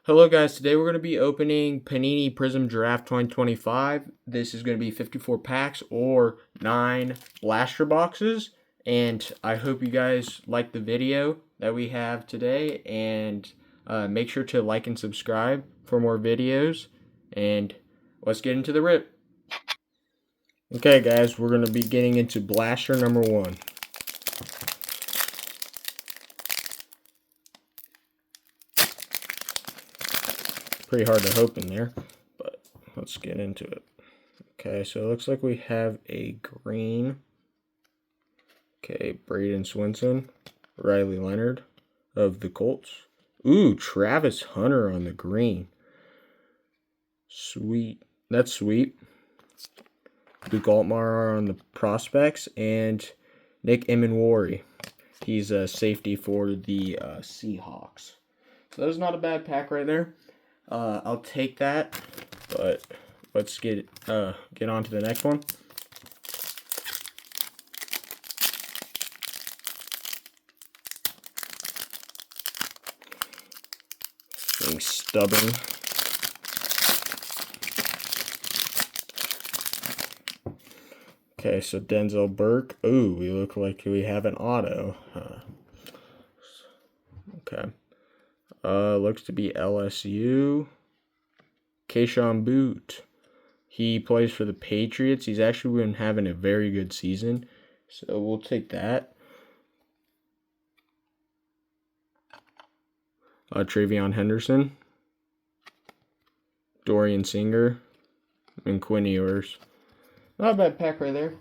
Hello guys, today we're going to be opening Panini Prizm Draft 2025. This is going to be 54 packs or 9 blaster boxes. And I hope you guys like the video that we have today. And make sure to like and subscribe for more videos. And let's get into the rip. Okay guys, we're going to be getting into blaster number 1. Pretty hard to open there, but let's get into it. Okay, so it looks like we have a green. Okay, Braden Swinson, Riley Leonard of the Colts. Ooh, Travis Hunter on the green. Sweet. That's sweet. Luke Altmaier on the prospects, and Nick Emenwari. He's a safety for the Seahawks. So that was not a bad pack right there. I'll take that, but let's get on to the next one. Being stubborn. Okay, so Denzel Burke. Ooh, we look like we have an auto. Okay. Looks to be LSU. Keyshawn Boot. He plays for the Patriots. He's actually been having a very good season, so we'll take that. Travion Henderson, Dorian Singer, and Quinn Ewers. Not a bad pack right there.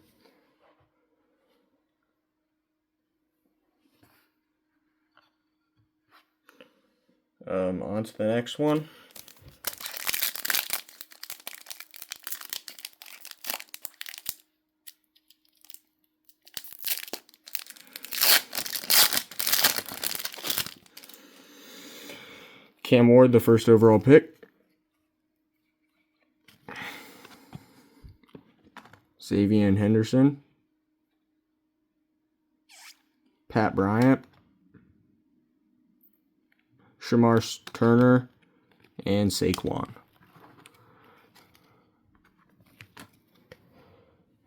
On to the next one. Cam Ward, the first overall pick. Xavier Henderson. Pat Bryant. Shamar Turner. And Saquon.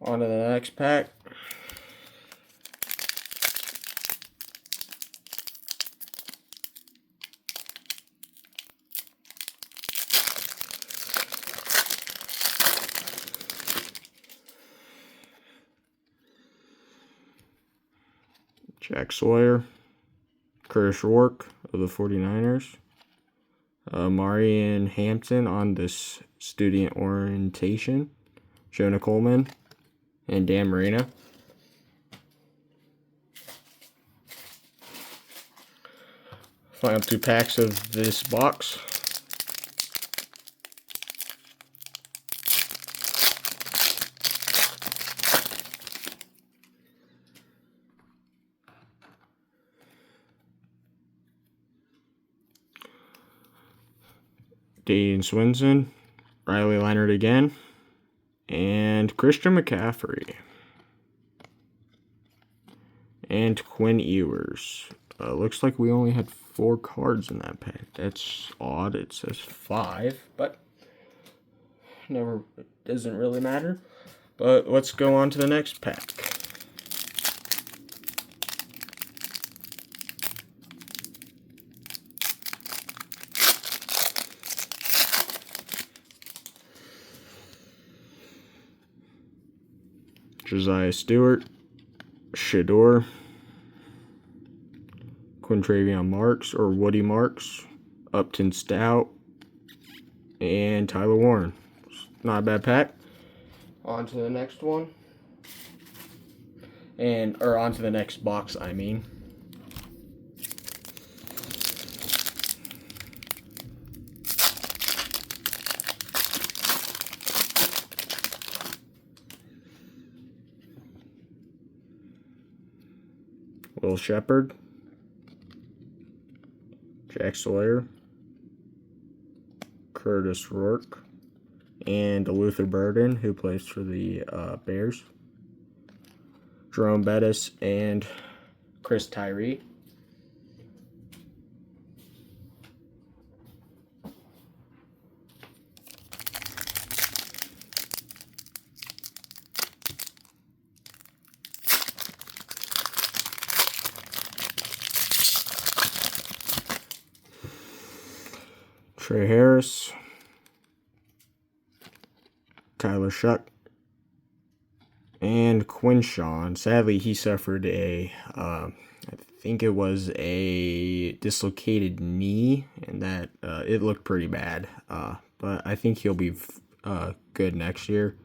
On to the next pack. Jack Sawyer, Curtis Rourke of the 49ers, Marion Hampton on this student orientation, Jonah Coleman, and Dan Marino. Final 2 packs of this box. Dean Swinson, Riley Leonard again, and Christian McCaffrey. And Quinn Ewers. Looks like we only had 4 cards in that pack. That's odd. It says 5, but never, it doesn't really matter. But let's go on to the next pack. Josiah Stewart, Shador, Quintravion Marks or Woody Marks, Upton Stout, and Tyler Warren. Not a bad pack. On to the next one. Or on to the next box, I mean. Will Shepard, Jack Sawyer, Curtis Rourke, and Luther Burden, who plays for the Bears, Jerome Bettis, and Chris Tyree. Trey Harris, Tyler Shuck, and Quinshawn. Sadly, he suffered I think it was a dislocated knee, and that it looked pretty bad. But I think he'll be good next year.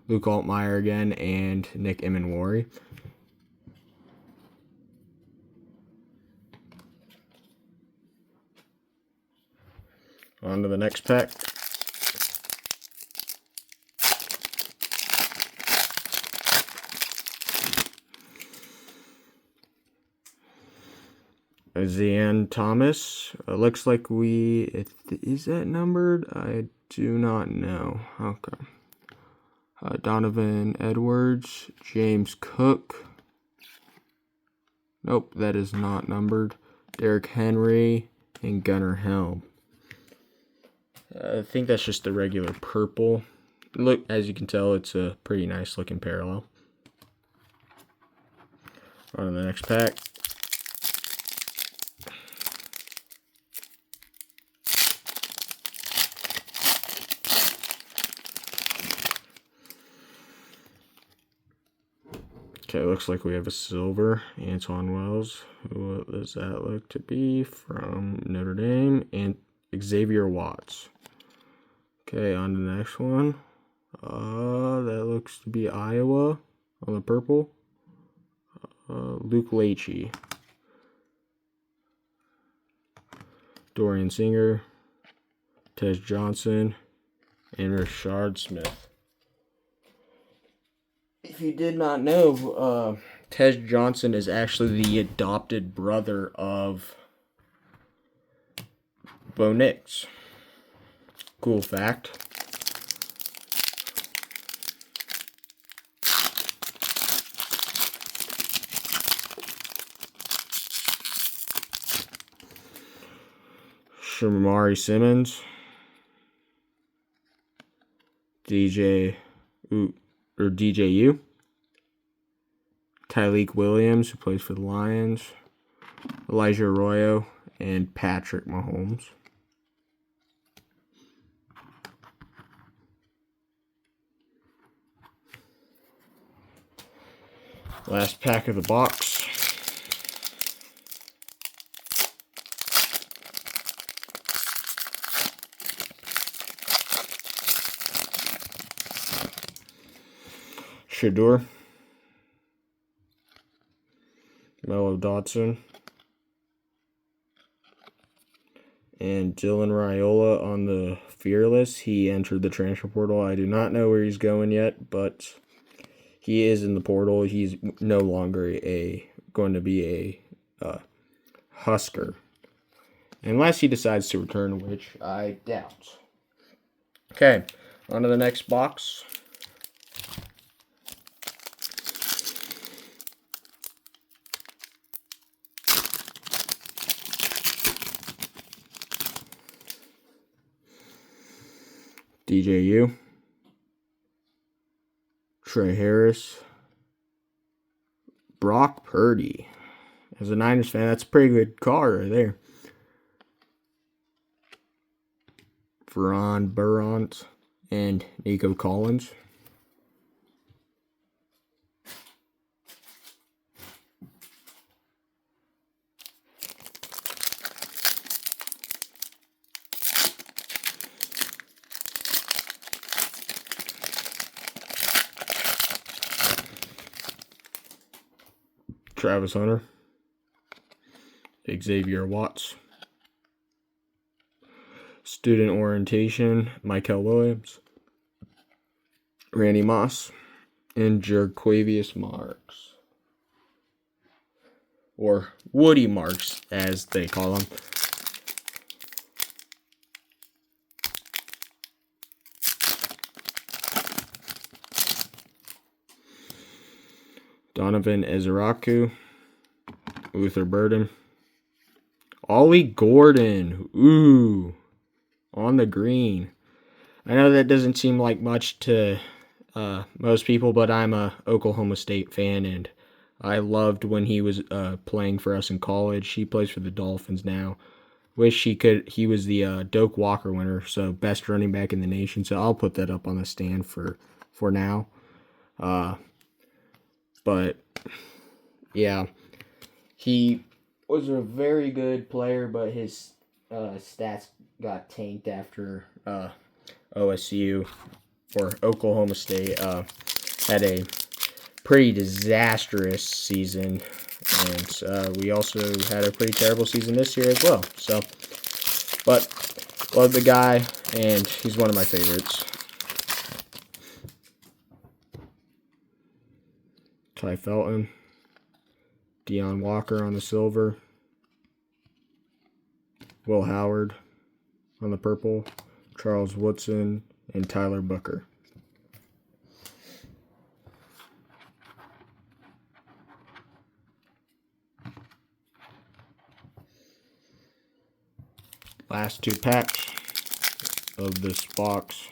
Luke Altmaier again, and Nick Emanwari. On to the next pack. Zian Thomas. Looks like is that numbered? I do not know. Okay. Donovan Edwards, James Cook. Nope, that is not numbered. Derrick Henry and Gunnar Helm. I think that's just the regular purple. Look, as you can tell, it's a pretty nice looking parallel. On to the next pack. Okay, looks like we have a silver. Antoine Wells. What does that look to be? From Notre Dame. And Xavier Watts. Okay, on to the next one. That looks to be Iowa on the purple. Luke Leachy. Dorian Singer. Tej Johnson. And Rashard Smith. If you did not know, Tej Johnson is actually the adopted brother of Bo Nix. Cool fact. Shamari Simmons. DJU. Tyleik Williams, who plays for the Lions. Elijah Arroyo, and Patrick Mahomes. Last pack of the box. Shador, Mello Dotson, and Dylan Raiola on the Fearless. He entered the transfer portal. I do not know where he's going yet, but he is in the portal. He's no longer going to be a Husker, unless he decides to return, which I doubt. Okay, on to the next box. DJU, Trey Harris, Brock Purdy. As a Niners fan, that's a pretty good card right there. Veron Burant and Nico Collins. Travis Hunter, Xavier Watts, Student Orientation, Michael Williams, Randy Moss, and Jerquavius Marks, or Woody Marks, as they call him. Donovan Ezeraku, Luther Burden, Ollie Gordon, ooh, on the green. I know that doesn't seem like much to most people, but I'm a Oklahoma State fan, and I loved when he was playing for us in college. He plays for the Dolphins now. Wish he was the Doak Walker winner, so best running back in the nation. So I'll put that up on the stand for now. But yeah, he was a very good player, but his stats got tanked after OSU or Oklahoma State had a pretty disastrous season, and we also had a pretty terrible season this year as well. So, but love the guy, and he's one of my favorites. Ty Felton, Deion Walker on the silver, Will Howard on the purple, Charles Woodson, and Tyler Booker. Last two packs of this box.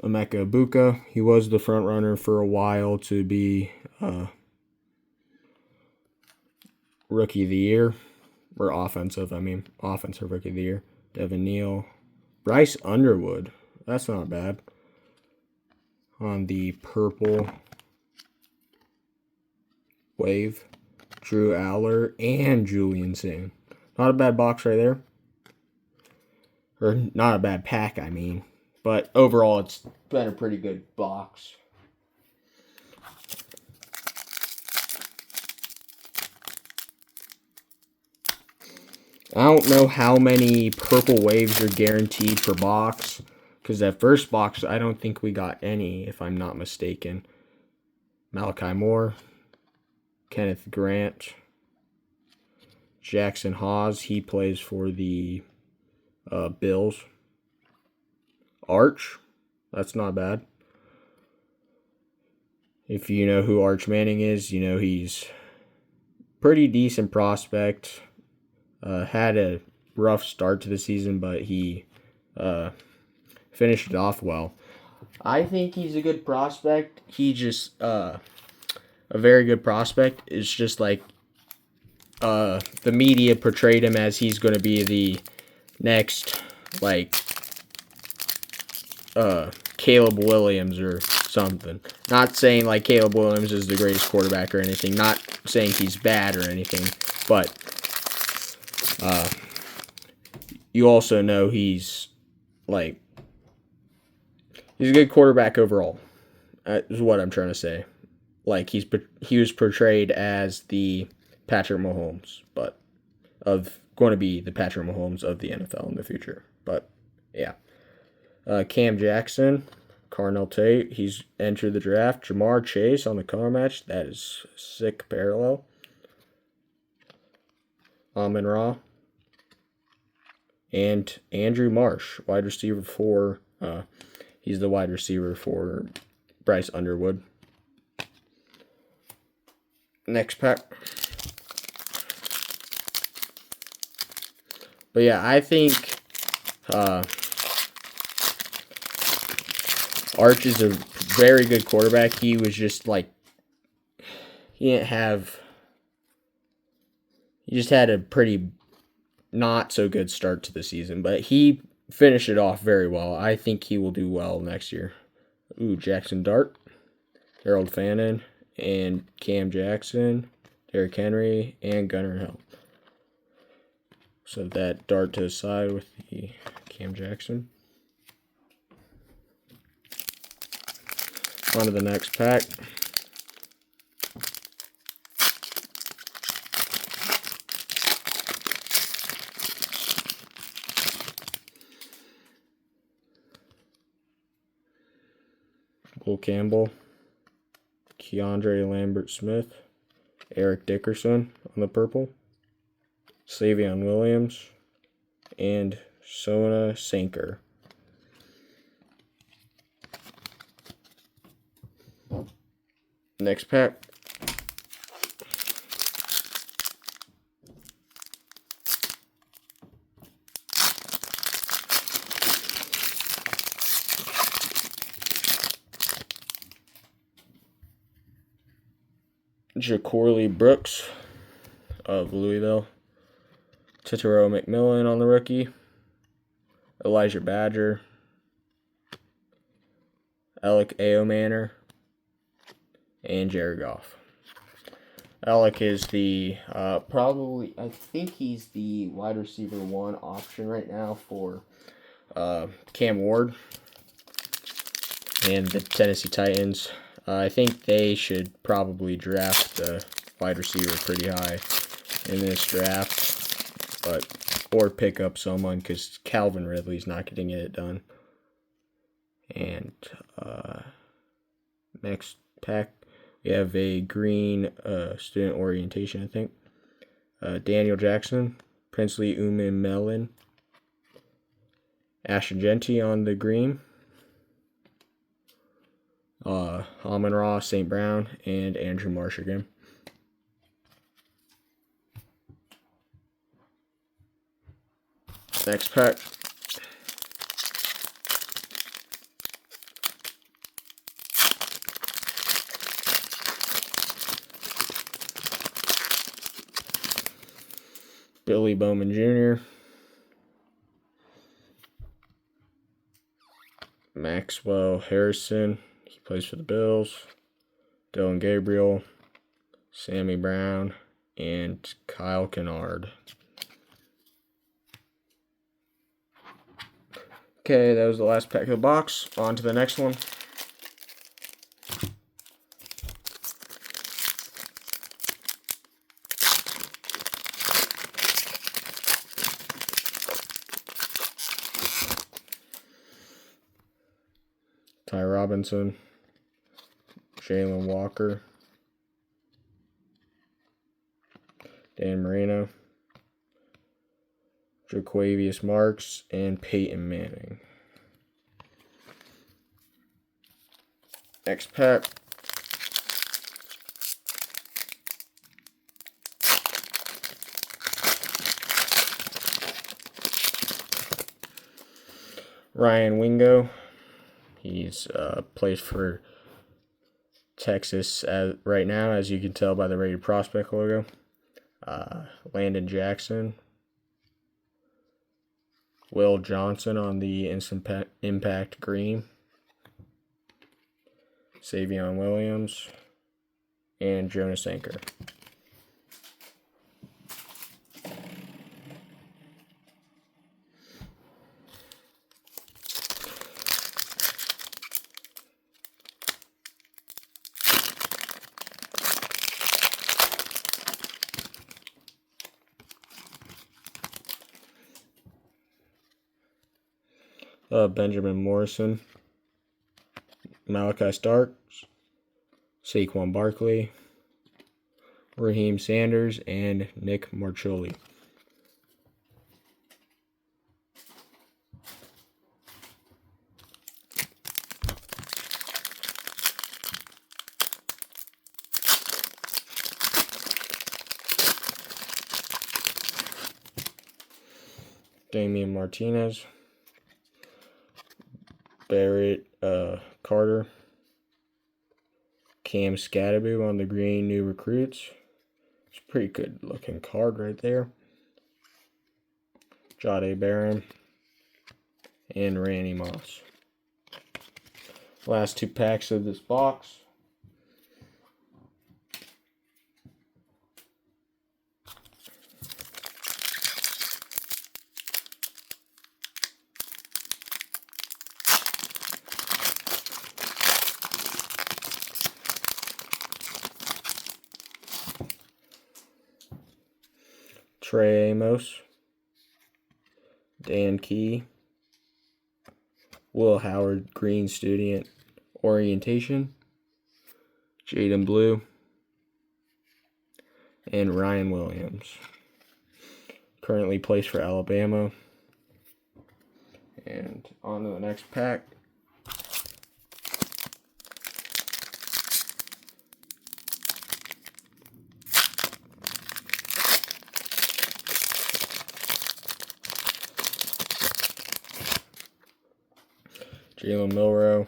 Emeka Egbuka, he was the front runner for a while to be Rookie of the Year, or offensive Rookie of the Year. Devin Neal, Bryce Underwood, that's not bad. On the purple wave, Drew Aller and Julian Singh. Not a bad box right there, or not a bad pack, I mean. But overall, it's been a pretty good box. I don't know how many purple waves are guaranteed per box, because that first box, I don't think we got any, if I'm not mistaken. Malachi Moore, Kenneth Grant, Jackson Hawes, he plays for the Bills. Arch, that's not bad. If you know who Arch Manning is, you know he's pretty decent prospect. Had a rough start to the season, but he finished it off well. I think he's a good prospect. He just a very good prospect. It's just like the media portrayed him as he's going to be the next Caleb Williams or something. Not saying like Caleb Williams is the greatest quarterback or anything. Not saying he's bad or anything. But you also know he's a good quarterback overall. Is what I'm trying to say. Like he was portrayed as the Patrick Mahomes, but going to be the Patrick Mahomes of the NFL in the future. But yeah. Cam Jackson, Carnell Tate, he's entered the draft. Jamar Chase on the color match, that is sick parallel. Amon-Ra. And Andrew Marsh, wide receiver for, he's the wide receiver for Bryce Underwood. Next pack. But yeah, I think Arch is a very good quarterback. He was just he just had a pretty not so good start to the season, but he finished it off very well. I think he will do well next year. Ooh, Jackson Dart, Harold Fannin, and Cam Jackson, Derrick Henry, and Gunnar Hill. So that Dart to the side with the Cam Jackson. On to the next pack. Will Campbell, Keandre Lambert-Smith, Eric Dickerson on the purple, Savion Williams, and Sona Sanker. Next pack. Jacorley Brooks of Louisville. Titero McMillan on the rookie. Elijah Badger. Alec Aomanor. And Jared Goff. Alec is the I think he's the wide receiver 1 option right now for Cam Ward and the Tennessee Titans. I think they should probably draft the wide receiver pretty high in this draft, or pick up someone because Calvin Ridley's not going to get it done. And next pack, we have a green student orientation, I think. Daniel Jackson, Princely Umin-Mellon, Ashton Genty on the green, Amon-Ra, St. Brown, and Andrew Marsh again. Next pack. Billy Bowman Jr., Maxwell Harrison, he plays for the Bills, Dylan Gabriel, Sammy Brown, and Kyle Kennard. Okay, that was the last pack of the box. On to the next one. Ty Robinson, Jalen Walker, Dan Marino, Jaquavius Marks, and Peyton Manning. Next pack. Ryan Wingo. He's plays for Texas right now, as you can tell by the Rated Prospect logo. Landon Jackson. Will Johnson on the Instant Impact green. Savion Williams. And Jonas Anchor. Benjamin Morrison, Malachi Starks, Saquon Barkley, Raheem Sanders, and Nick Marcholi. Damian Martinez, Barrett Carter, Cam Scatterboo on the green new recruits. It's a pretty good looking card right there. Jahdae Barron and Randy Moss. Last 2 packs of this box. Trey Amos, Dan Key, Will Howard green student orientation, Jaden Blue, and Ryan Williams. Currently plays for Alabama. And on to the next pack. Jalen Milroe,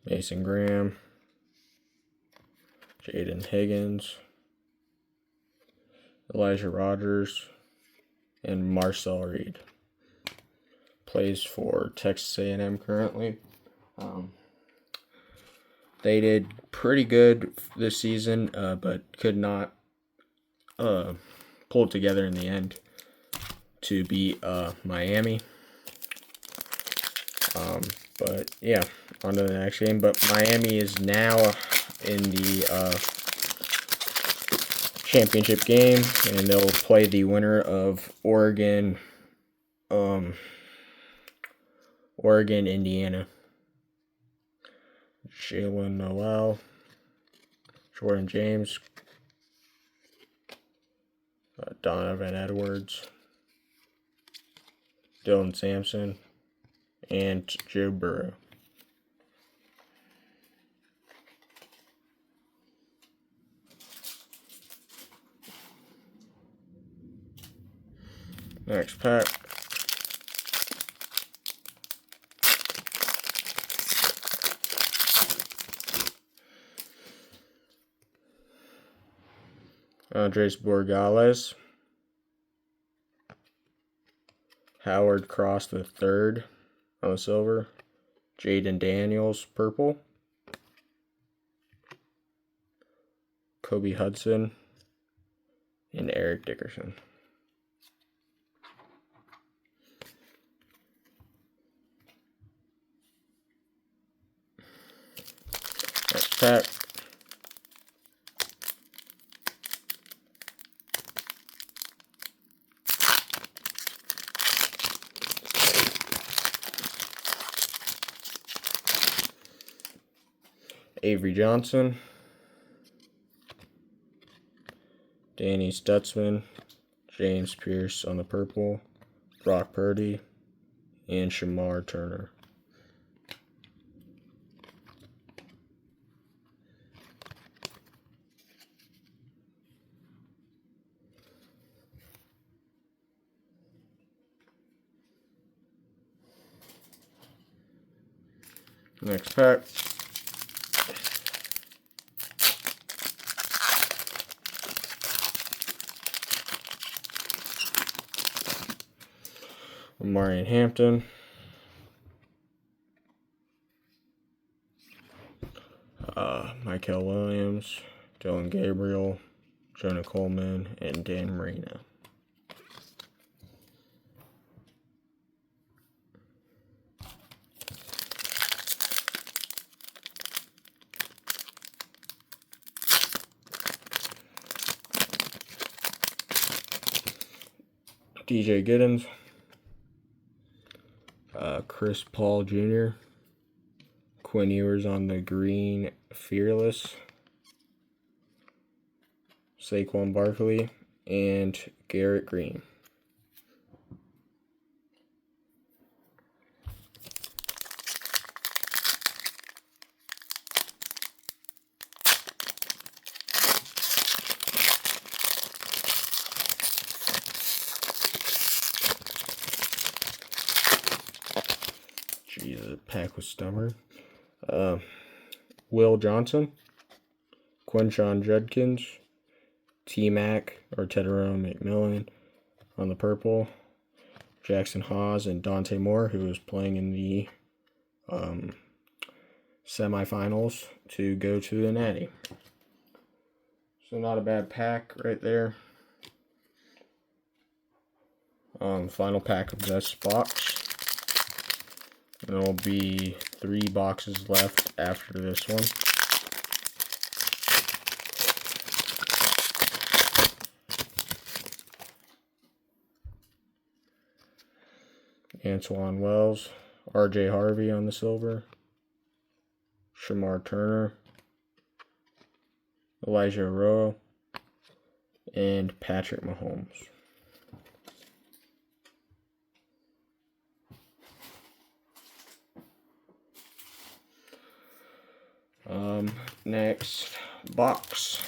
Mason Graham, Jaden Higgins, Elijah Rogers, and Marcel Reed. Plays for Texas A&M currently. They did pretty good this season, but could not pull it together in the end to beat Miami. But yeah, on to the next game. But Miami is now in the championship game, and they'll play the winner of Oregon, Indiana. Jalen Noel, Jordan James, Donovan Edwards, Dylan Sampson, and Joe Burrow. Next pack. Andres Borregales, Howard Cross III on the silver, Jaden Daniels purple, Kobe Hudson, and Eric Dickerson. Next pack. Avery Johnson, Danny Stutzman, James Pierce on the purple, Brock Purdy, and Shamar Turner. Next pack. Marion Hampton, Michael Williams, Dylan Gabriel, Jonah Coleman, and Dan Marino. DJ Giddens, Chris Paul Jr., Quinn Ewers on the green, Fearless, Saquon Barkley, and Garrett Green. Jeez, the pack was stubborn. Will Johnson, Quinshon Judkins, T-Mac or Tedero McMillan on the purple, Jackson Hawes and Dante Moore, who is playing in the semifinals to go to the Natty. So not a bad pack right there. Final pack of this box. There will be 3 boxes left after this one. Antoine Wells, RJ Harvey on the silver, Shamar Turner, Elijah Rowe, and Patrick Mahomes. Next box.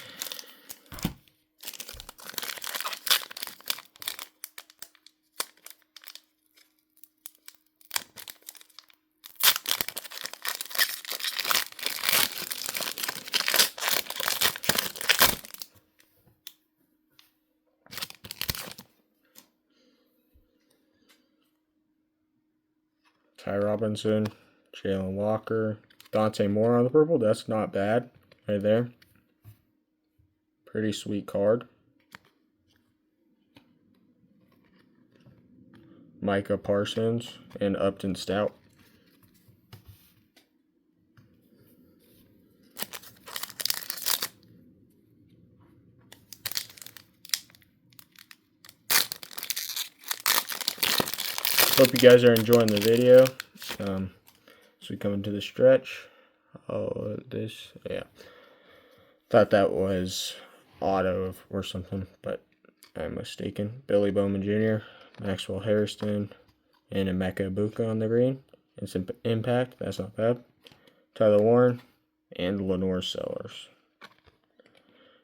Ty Robinson, Jalen Walker, Dante Moore on the purple. That's not bad right there. Pretty sweet card. Micah Parsons and Upton Stout. Hope you guys are enjoying the video. So we come into the stretch. Oh, yeah. Thought that was auto or something, but I'm mistaken. Billy Bowman Jr., Maxwell Harrison, and Emeka Ibuka on the green. Instant impact, that's not bad. Tyler Warren and Lenore Sellers.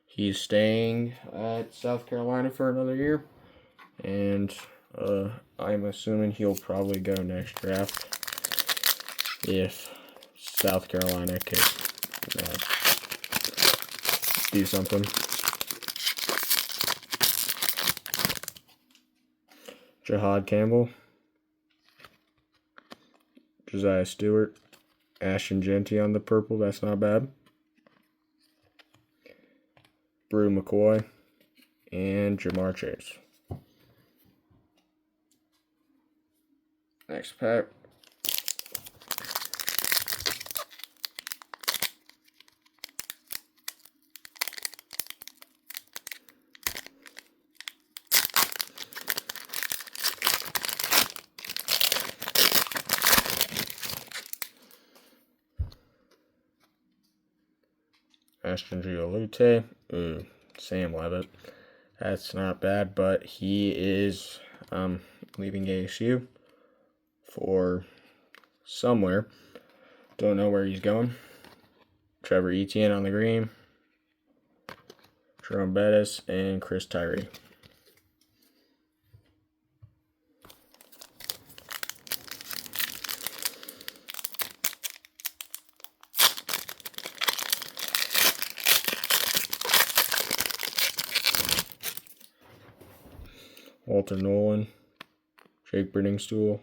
He's staying at South Carolina for another year, and I'm assuming he'll probably go next draft if South Carolina could do something. Jahad Campbell, Josiah Stewart, Ashton Genty on the purple, that's not bad. Brew McCoy, and Jamar Chase. Next pack. Ashton Giolute. Sam Levitt. That's not bad, but he is leaving ASU for somewhere. Don't know where he's going. Trevor Etienne on the green. Jerome Bettis and Chris Tyree. Walter Nolan, Jake Brittingstool,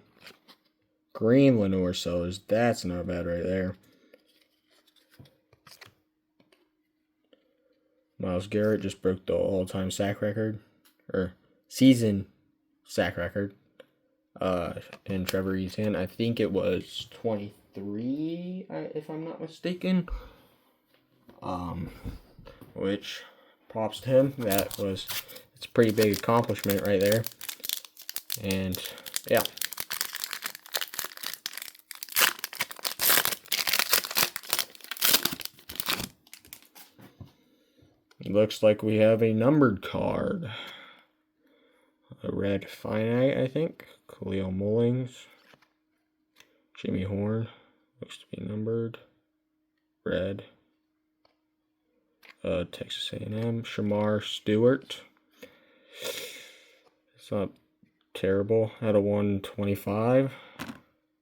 green Lenore Sellers. That's not bad right there. Myles Garrett just broke the all-time sack record, or season sack record. And Trevor Etienne, I think it was 23, if I'm not mistaken. Which props to him. It's a pretty big accomplishment right there. And yeah. Looks like we have a numbered card. A red finite, I think. Khalil Mullings. Jimmy Horn. Looks to be numbered. Red. Texas A&M. Shamar Stewart. It's not terrible. At a 125.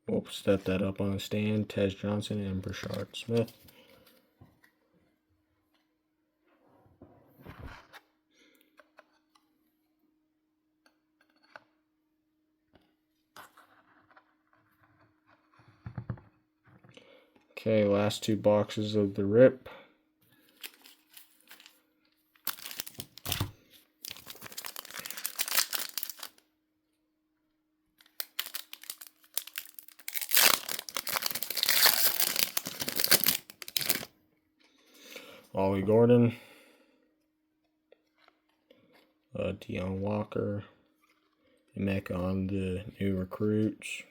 We'll set that up on the stand. Tez Johnson and Brashard Smith. Okay, last two boxes of the rip. Ollie Gordon, Deion Walker, Emeka on the new recruits.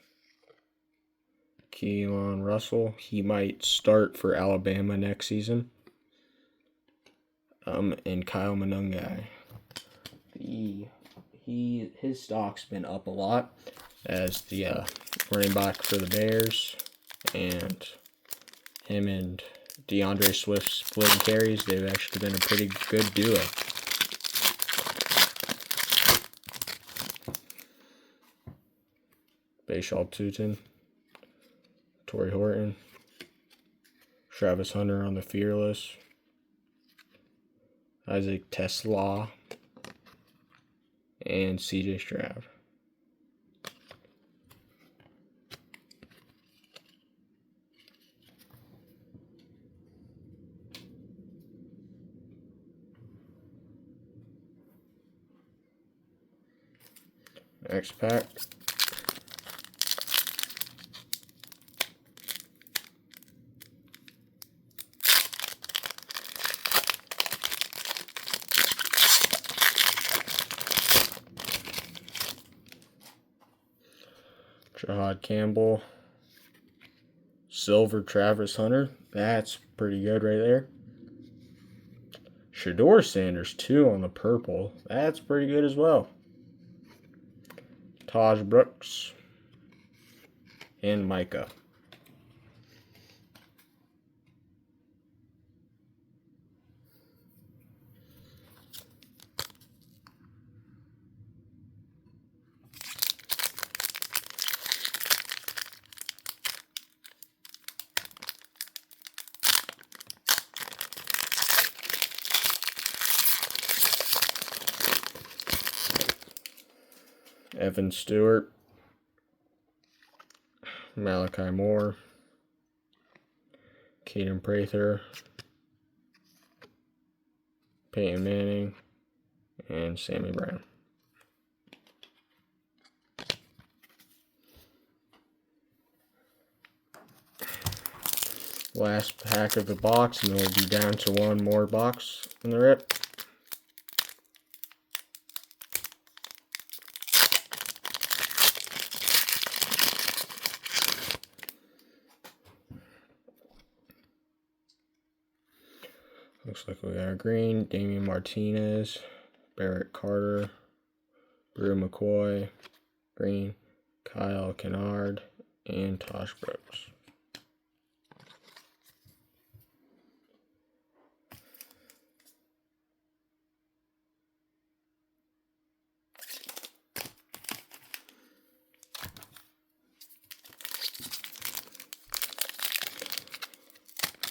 Keelan Russell, he might start for Alabama next season. And Kyle Monungai. His stock's been up a lot as the running back for the Bears, and him and DeAndre Swift splitting carries. They've actually been a pretty good duo. Bashal Tutin, Torrey Horton, Travis Hunter on the Fearless, Isaac Tesla, and CJ Stroud. Next pack. Jahad Campbell. Silver Travis Hunter. That's pretty good right there. Shador Sanders, 2 on the purple. That's pretty good as well. Taj Brooks. And Micah. Evan Stewart, Malachi Moore, Caden Prather, Peyton Manning, and Sammy Brown. Last pack of the box, and then we'll be down to one more box in the rip. Looks like we got a green, Damian Martinez, Barrett Carter, Brew McCoy, green, Kyle Kennard, and Tosh Brooks.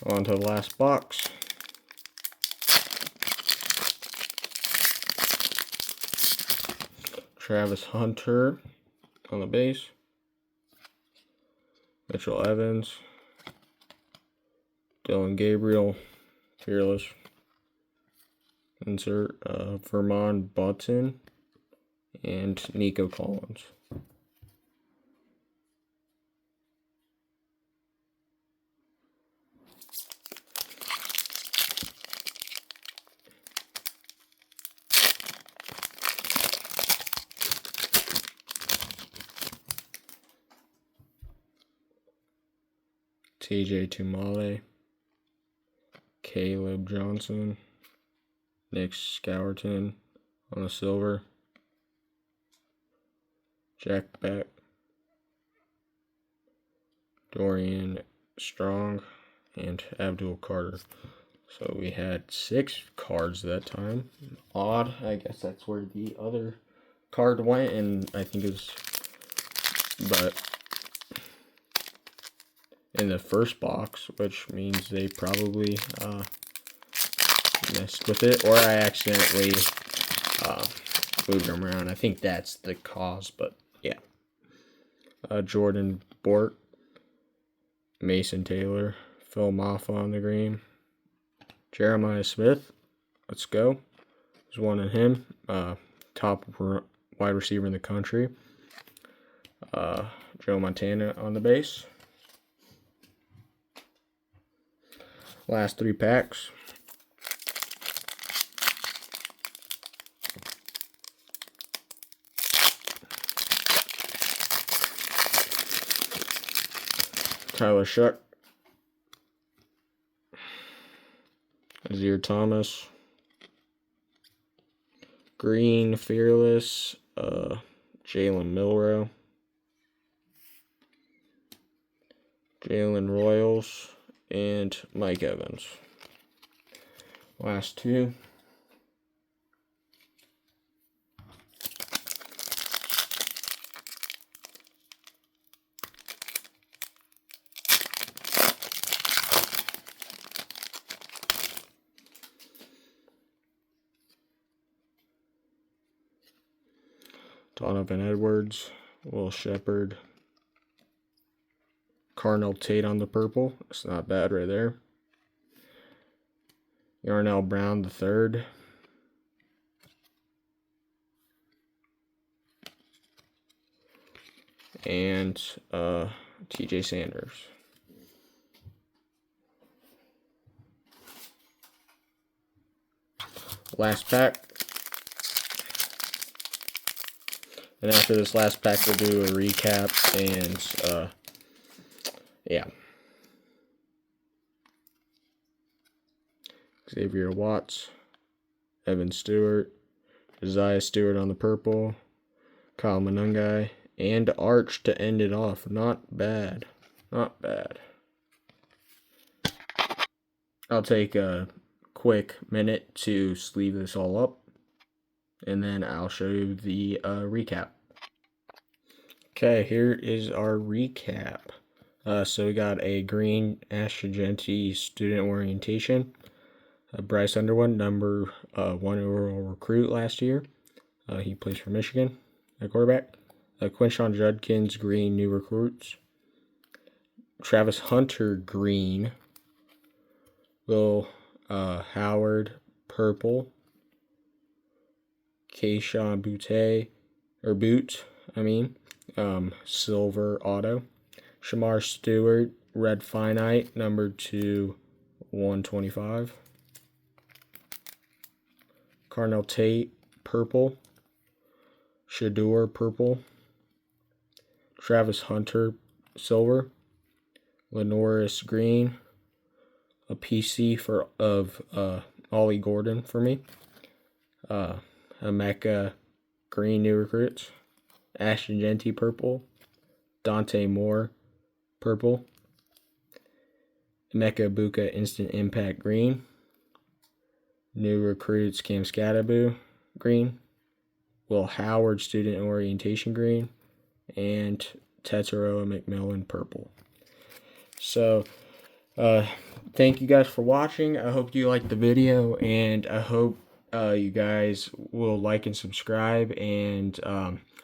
On to the last box. Travis Hunter on the base. Mitchell Evans. Dylan Gabriel. Fearless. Insert Vermont Button. And Nico Collins. TJ Tumale, Caleb Johnson, Nick Scourton on the silver, Jack Beck, Dorian Strong, and Abdul Carter. So we had 6 cards that time. Odd. I guess that's where the other card went, and I think it was, but in the first box, which means they probably messed with it, or I accidentally moved them around. I think that's the cause, but yeah. Jordan Bort, Mason Taylor, Phil Maffa on the green, Jeremiah Smith, let's go. There's one in him, top wide receiver in the country. Joe Montana on the base. Last 3 packs. Tyler Shuck. Azir Thomas. Green Fearless. Jalen Milrow. Jalen Royals. And Mike Evans. Last 2. Donovan Edwards, Will Shepard, Carnell Tate on the purple. It's not bad right there. Yarnell Brown III. and TJ Sanders. Last pack. And after this last pack, we'll do a recap and yeah. Xavier Watts, Evan Stewart, Isaiah Stewart on the purple, Kyle Manungai, and Arch to end it off. Not bad. Not bad. I'll take a quick minute to sleeve this all up, and then I'll show you the recap. Okay, here is our recap. So we got a green Ash Agenti student orientation. Bryce Underwood, number 1 overall recruit last year. He plays for Michigan at quarterback. Quinshon Judkins, green new recruits. Travis Hunter, green. Will Howard, purple. Keyshawn Boot, silver auto. Shamar Stewart, red finite, number 2/125. Carnell Tate, purple. Shador, purple. Travis Hunter, silver. Lenoris, green. A PC of Ollie Gordon for me. Emeka, green new recruits. Ashton Genty, purple. Dante Moore, purple. Emeka Buka, instant impact, green. New recruits, Cam Scattaboo, green. Will Howard, student orientation, green. And Tetsuroa McMillan, purple. So, thank you guys for watching. I hope you liked the video, and I hope you guys will like and subscribe, and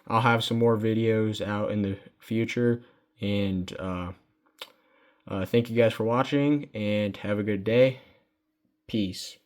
I'll have some more videos out in the future, and thank you guys for watching, and have a good day. Peace.